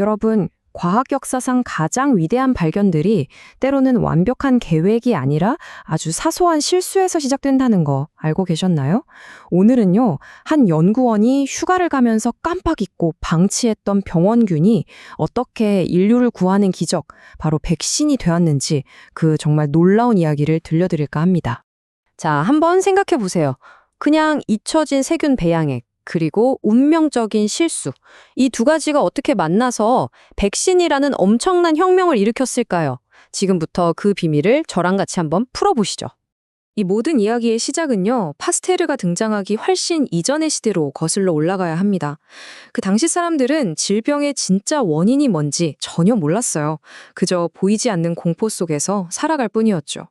여러분, 과학 역사상 가장 위대한 발견들이 때로는 완벽한 계획이 아니라 아주 사소한 실수에서 시작된다는 거 알고 계셨나요? 오늘은요, 한 연구원이 휴가를 가면서 깜빡 잊고 방치했던 병원균이 어떻게 인류를 구하는 기적, 바로 백신이 되었는지 그 정말 놀라운 이야기를 들려드릴까 합니다. 자, 한번 생각해 보세요. 그냥 잊혀진 세균 배양액, 그리고 운명적인 실수. 이 두 가지가 어떻게 만나서 백신이라는 엄청난 혁명을 일으켰을까요? 지금부터 그 비밀을 저랑 같이 한번 풀어보시죠. 이 모든 이야기의 시작은요, 파스테르가 등장하기 훨씬 이전의 시대로 거슬러 올라가야 합니다. 그 당시 사람들은 질병의 진짜 원인이 뭔지 전혀 몰랐어요. 그저 보이지 않는 공포 속에서 살아갈 뿐이었죠.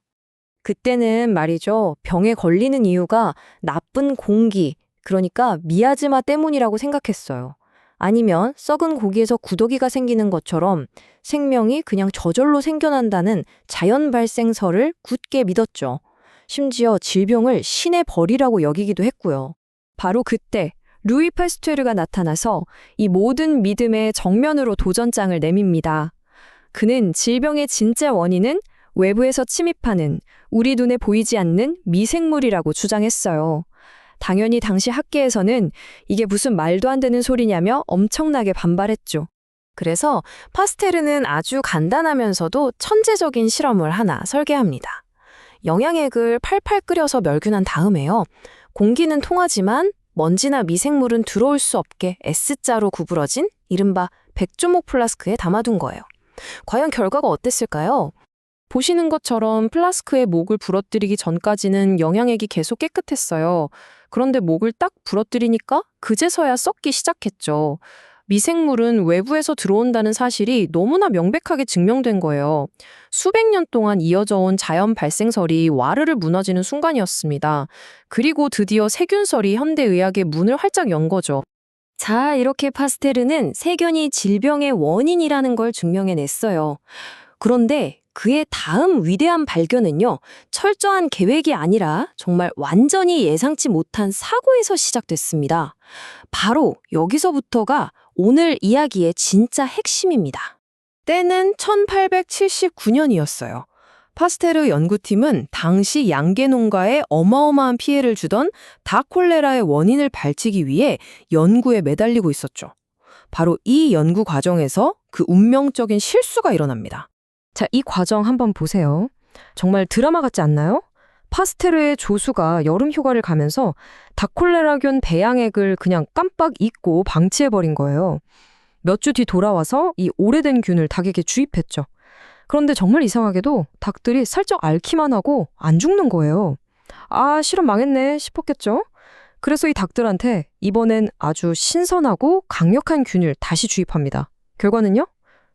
그때는 말이죠, 병에 걸리는 이유가 나쁜 공기, 그러니까 미아즈마 때문이라고 생각했어요. 아니면 썩은 고기에서 구더기가 생기는 것처럼 생명이 그냥 저절로 생겨난다는 자연 발생설을 굳게 믿었죠. 심지어 질병을 신의 벌이라고 여기기도 했고요. 바로 그때 루이 파스테르가 나타나서 이 모든 믿음의 정면으로 도전장을 내밉니다. 그는 질병의 진짜 원인은 외부에서 침입하는 우리 눈에 보이지 않는 미생물이라고 주장했어요. 당연히 당시 학계에서는 이게 무슨 말도 안 되는 소리냐며 엄청나게 반발했죠. 그래서 파스테르는 아주 간단하면서도 천재적인 실험을 하나 설계합니다. 영양액을 팔팔 끓여서 멸균한 다음에요. 공기는 통하지만 먼지나 미생물은 들어올 수 없게 S자로 구부러진 이른바 백조목 플라스크에 담아둔 거예요. 과연 결과가 어땠을까요? 보시는 것처럼 플라스크에 목을 부러뜨리기 전까지는 영양액이 계속 깨끗했어요. 그런데 목을 딱 부러뜨리니까 그제서야 썩기 시작했죠. 미생물은 외부에서 들어온다는 사실이 너무나 명백하게 증명된 거예요. 수백 년 동안 이어져 온 자연 발생설이 와르르 무너지는 순간이었습니다. 그리고 드디어 세균설이 현대의학의 문을 활짝 연 거죠. 자, 이렇게 파스테르는 세균이 질병의 원인이라는 걸 증명해냈어요. 그런데 그의 다음 위대한 발견은요, 철저한 계획이 아니라 정말 완전히 예상치 못한 사고에서 시작됐습니다. 바로 여기서부터가 오늘 이야기의 진짜 핵심입니다. 때는 1879년이었어요. 파스테르 연구팀은 당시 양계 농가에 어마어마한 피해를 주던 닭콜레라의 원인을 밝히기 위해 연구에 매달리고 있었죠. 바로 이 연구 과정에서 그 운명적인 실수가 일어납니다. 자, 이 과정 한번 보세요. 정말 드라마 같지 않나요? 파스테르의 조수가 여름 휴가를 가면서 닭콜레라균 배양액을 그냥 깜빡 잊고 방치해버린 거예요. 몇 주 뒤 돌아와서 이 오래된 균을 닭에게 주입했죠. 그런데 정말 이상하게도 닭들이 살짝 앓기만 하고 안 죽는 거예요. 아, 실험 망했네 싶었겠죠? 그래서 이 닭들한테 이번엔 아주 신선하고 강력한 균을 다시 주입합니다. 결과는요?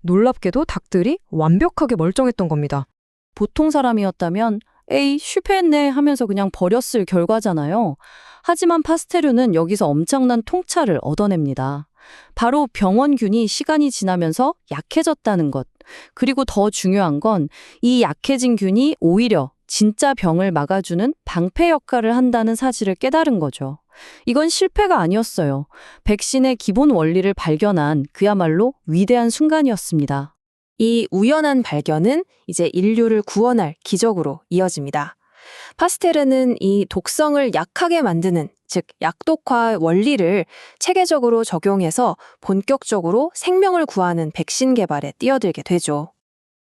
놀랍게도 닭들이 완벽하게 멀쩡했던 겁니다. 보통 사람이었다면 에이, 실패했네 하면서 그냥 버렸을 결과잖아요. 하지만 파스테르는 여기서 엄청난 통찰을 얻어냅니다. 바로 병원균이 시간이 지나면서 약해졌다는 것. 그리고 더 중요한 건 이 약해진 균이 오히려 진짜 병을 막아주는 방패 역할을 한다는 사실을 깨달은 거죠. 이건 실패가 아니었어요. 백신의 기본 원리를 발견한 그야말로 위대한 순간이었습니다. 이 우연한 발견은 이제 인류를 구원할 기적으로 이어집니다. 파스테르는 이 독성을 약하게 만드는, 즉 약독화 원리를 체계적으로 적용해서 본격적으로 생명을 구하는 백신 개발에 뛰어들게 되죠.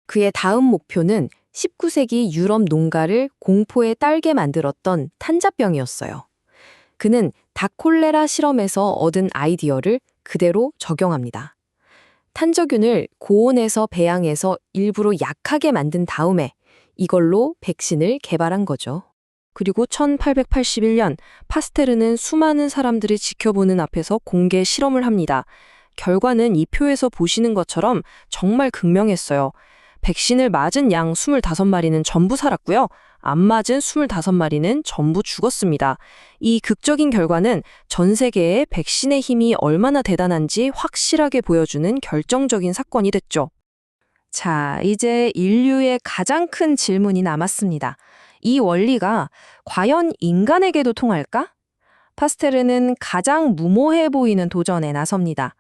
그의 다음 목표는 19세기 유럽 농가를 공포에 딸게 만들었던 탄자병이었어요. 그는 닭콜레라 실험에서 얻은 아이디어를 그대로 적용합니다. 탄저균을 고온에서 배양해서 일부러 약하게 만든 다음에 이걸로 백신을 개발한 거죠. 그리고 1881년 파스테르는 수많은 사람들이 지켜보는 앞에서 공개 실험을 합니다. 결과는 이 표에서 보시는 것처럼 정말 극명했어요. 백신을 맞은 양 25마리는 전부 살았고요. 안 맞은 25마리는 전부 죽었습니다. 이 극적인 결과는 전 세계에 백신의 힘이 얼마나 대단한지 확실하게 보여주는 결정적인 사건이 됐죠. 자, 이제 인류의 가장 큰 질문이 남았습니다. 이 원리가 과연 인간에게도 통할까? 파스테르는 가장 무모해 보이는 도전에 나섭니다.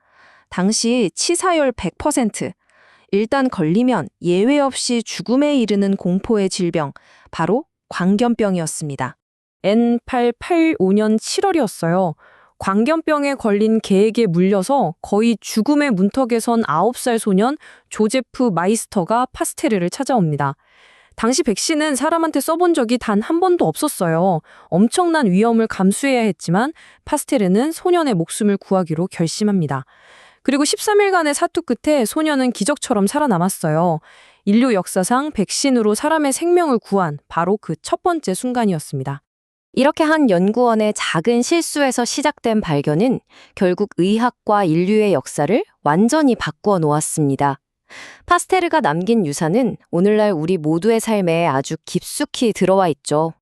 당시 치사율 100%. 일단 걸리면 예외 없이 죽음에 이르는 공포의 질병, 바로 광견병이었습니다. N885년 7월이었어요. 광견병에 걸린 개에게 물려서 거의 죽음의 문턱에 선 9살 소년 조제프 마이스터가 파스테르를 찾아옵니다. 당시 백신은 사람한테 써본 적이 단 한 번도 없었어요. 엄청난 위험을 감수해야 했지만 파스테르는 소년의 목숨을 구하기로 결심합니다. 그리고 13일간의 사투 끝에 소년은 기적처럼 살아남았어요. 인류 역사상 백신으로 사람의 생명을 구한 바로 그 첫 번째 순간이었습니다. 이렇게 한 연구원의 작은 실수에서 시작된 발견은 결국 의학과 인류의 역사를 완전히 바꾸어 놓았습니다. 파스테르가 남긴 유산은 오늘날 우리 모두의 삶에 아주 깊숙이 들어와 있죠.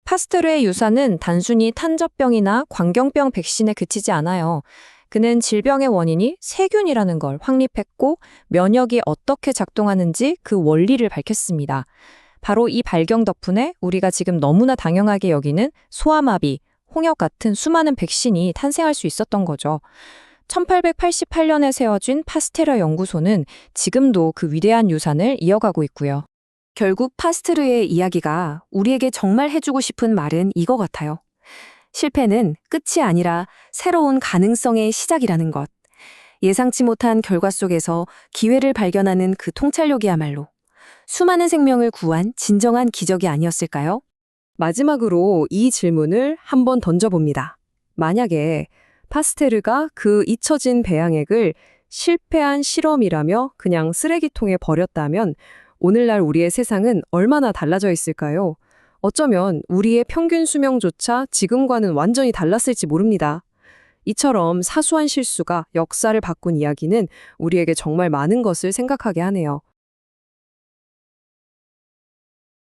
파스테르의 유산은 단순히 탄저병이나 광견병 백신에 그치지 않아요. 그는 질병의 원인이 세균이라는 걸 확립했고 면역이 어떻게 작동하는지 그 원리를 밝혔습니다. 바로 이 발견 덕분에 우리가 지금 너무나 당연하게 여기는 소아마비, 홍역 같은 수많은 백신이 탄생할 수 있었던 거죠. 1888년에 세워진 파스테르 연구소는 지금도 그 위대한 유산을 이어가고 있고요. 결국 파스테르의 이야기가 우리에게 정말 해주고 싶은 말은 이거 같아요. 실패는 끝이 아니라 새로운 가능성의 시작이라는 것. 예상치 못한 결과 속에서 기회를 발견하는 그 통찰력이야말로 수많은 생명을 구한 진정한 기적이 아니었을까요? 마지막으로 이 질문을 한번 던져봅니다. 만약에 파스테르가 그 잊혀진 배양액을 실패한 실험이라며 그냥 쓰레기통에 버렸다면 오늘날 우리의 세상은 얼마나 달라져 있을까요? 어쩌면 우리의 평균 수명조차 지금과는 완전히 달랐을지 모릅니다. 이처럼 사소한 실수가 역사를 바꾼 이야기는 우리에게 정말 많은 것을 생각하게 하네요.